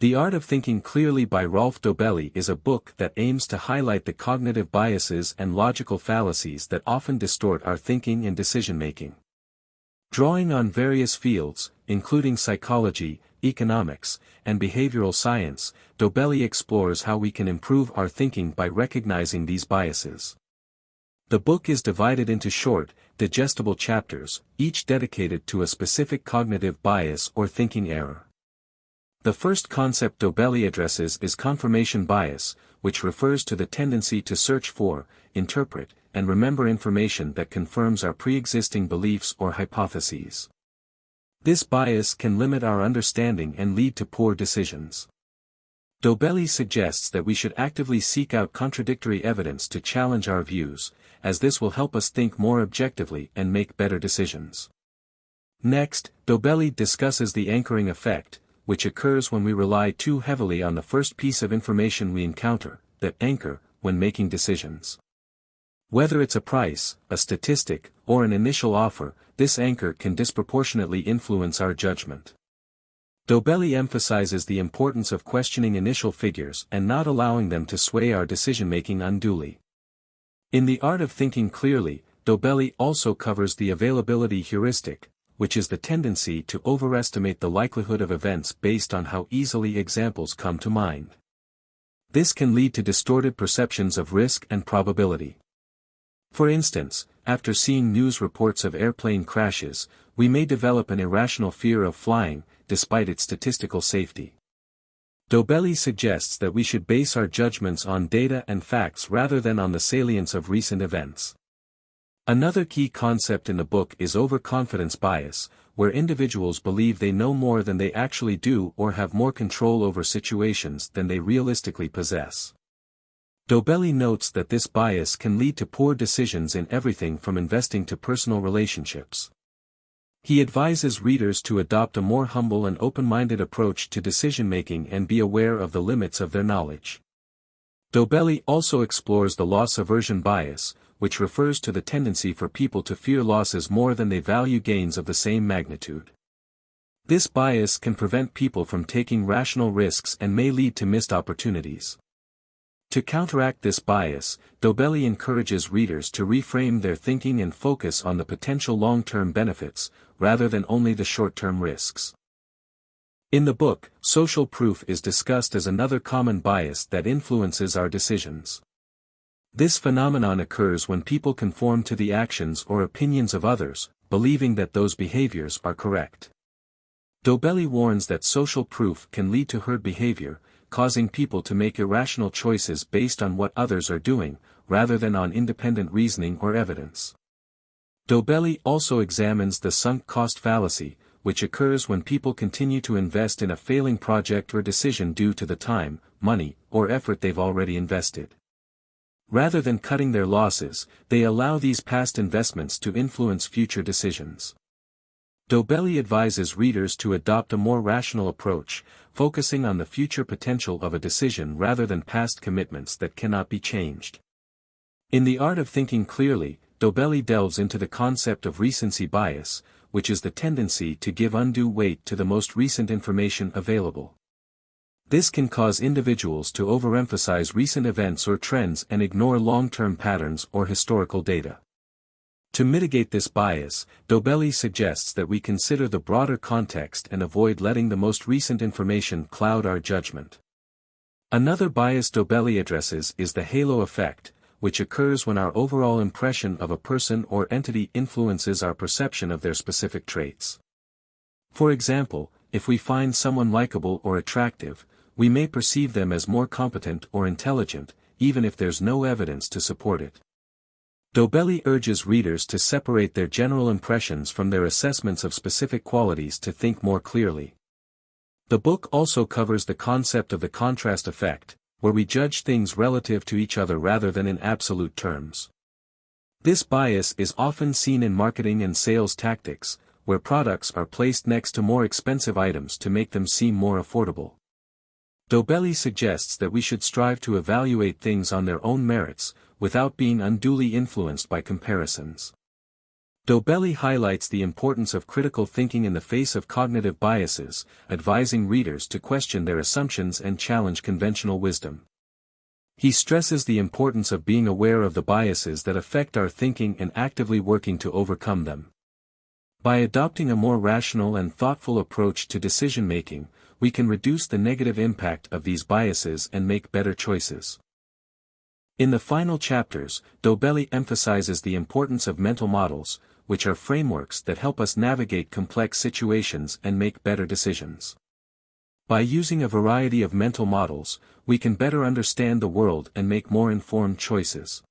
The Art of Thinking Clearly by Rolf Dobelli is a book that aims to highlight the cognitive biases and logical fallacies that often distort our thinking and decision-making. Drawing on various fields, including psychology, economics, and behavioral science, Dobelli explores how we can improve our thinking by recognizing these biases. The book is divided into short, digestible chapters, each dedicated to a specific cognitive bias or thinking error. The first concept Dobelli addresses is confirmation bias, which refers to the tendency to search for, interpret, and remember information that confirms our pre-existing beliefs or hypotheses. This bias can limit our understanding and lead to poor decisions. Dobelli suggests that we should actively seek out contradictory evidence to challenge our views, as this will help us think more objectively and make better decisions. Next, Dobelli discusses the anchoring effect, which occurs when we rely too heavily on the first piece of information we encounter, that anchor, when making decisions. Whether it's a price, a statistic, or an initial offer, this anchor can disproportionately influence our judgment. Dobelli emphasizes the importance of questioning initial figures and not allowing them to sway our decision-making unduly. In The Art of Thinking Clearly, Dobelli also covers the availability heuristic, which is the tendency to overestimate the likelihood of events based on how easily examples come to mind. This can lead to distorted perceptions of risk and probability. For instance, after seeing news reports of airplane crashes, we may develop an irrational fear of flying, despite its statistical safety. Dobelli suggests that we should base our judgments on data and facts rather than on the salience of recent events. Another key concept in the book is overconfidence bias, where individuals believe they know more than they actually do or have more control over situations than they realistically possess. Dobelli notes that this bias can lead to poor decisions in everything from investing to personal relationships. He advises readers to adopt a more humble and open-minded approach to decision-making and be aware of the limits of their knowledge. Dobelli also explores the loss aversion bias, which refers to the tendency for people to fear losses more than they value gains of the same magnitude. This bias can prevent people from taking rational risks and may lead to missed opportunities. To counteract this bias, Dobelli encourages readers to reframe their thinking and focus on the potential long-term benefits, rather than only the short-term risks. In the book, social proof is discussed as another common bias that influences our decisions. This phenomenon occurs when people conform to the actions or opinions of others, believing that those behaviors are correct. Dobelli warns that social proof can lead to herd behavior, causing people to make irrational choices based on what others are doing, rather than on independent reasoning or evidence. Dobelli also examines the sunk cost fallacy, which occurs when people continue to invest in a failing project or decision due to the time, money, or effort they've already invested. Rather than cutting their losses, they allow these past investments to influence future decisions. Dobelli advises readers to adopt a more rational approach, focusing on the future potential of a decision rather than past commitments that cannot be changed. In The Art of Thinking Clearly, Dobelli delves into the concept of recency bias, which is the tendency to give undue weight to the most recent information available. This can cause individuals to overemphasize recent events or trends and ignore long-term patterns or historical data. To mitigate this bias, Dobelli suggests that we consider the broader context and avoid letting the most recent information cloud our judgment. Another bias Dobelli addresses is the halo effect, which occurs when our overall impression of a person or entity influences our perception of their specific traits. For example, if we find someone likable or attractive, we may perceive them as more competent or intelligent, even if there's no evidence to support it. Dobelli urges readers to separate their general impressions from their assessments of specific qualities to think more clearly. The book also covers the concept of the contrast effect, where we judge things relative to each other rather than in absolute terms. This bias is often seen in marketing and sales tactics, where products are placed next to more expensive items to make them seem more affordable. Dobelli suggests that we should strive to evaluate things on their own merits, without being unduly influenced by comparisons. Dobelli highlights the importance of critical thinking in the face of cognitive biases, advising readers to question their assumptions and challenge conventional wisdom. He stresses the importance of being aware of the biases that affect our thinking and actively working to overcome them. By adopting a more rational and thoughtful approach to decision-making, we can reduce the negative impact of these biases and make better choices. In the final chapters, Dobelli emphasizes the importance of mental models, which are frameworks that help us navigate complex situations and make better decisions. By using a variety of mental models, we can better understand the world and make more informed choices.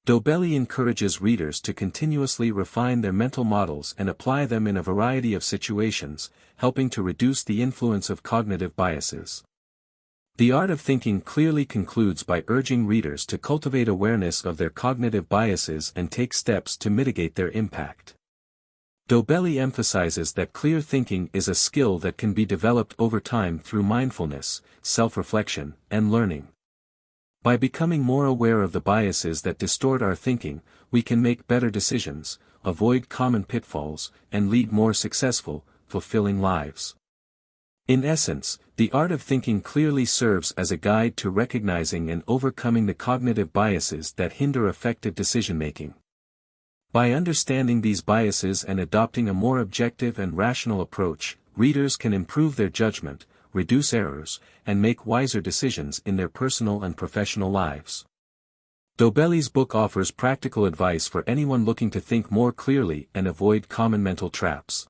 Dobelli encourages readers to continuously refine their mental models and apply them in a variety of situations, helping to reduce the influence of cognitive biases. The Art of Thinking clearly concludes by urging readers to cultivate awareness of their cognitive biases and take steps to mitigate their impact. Dobelli emphasizes that clear thinking is a skill that can be developed over time through mindfulness, self-reflection, and learning. By becoming more aware of the biases that distort our thinking, we can make better decisions, avoid common pitfalls, and lead more successful, fulfilling lives. In essence, the art of thinking clearly serves as a guide to recognizing and overcoming the cognitive biases that hinder effective decision-making. By understanding these biases and adopting a more objective and rational approach, readers can improve their judgment, reduce errors, and make wiser decisions in their personal and professional lives. Dobelli's book offers practical advice for anyone looking to think more clearly and avoid common mental traps.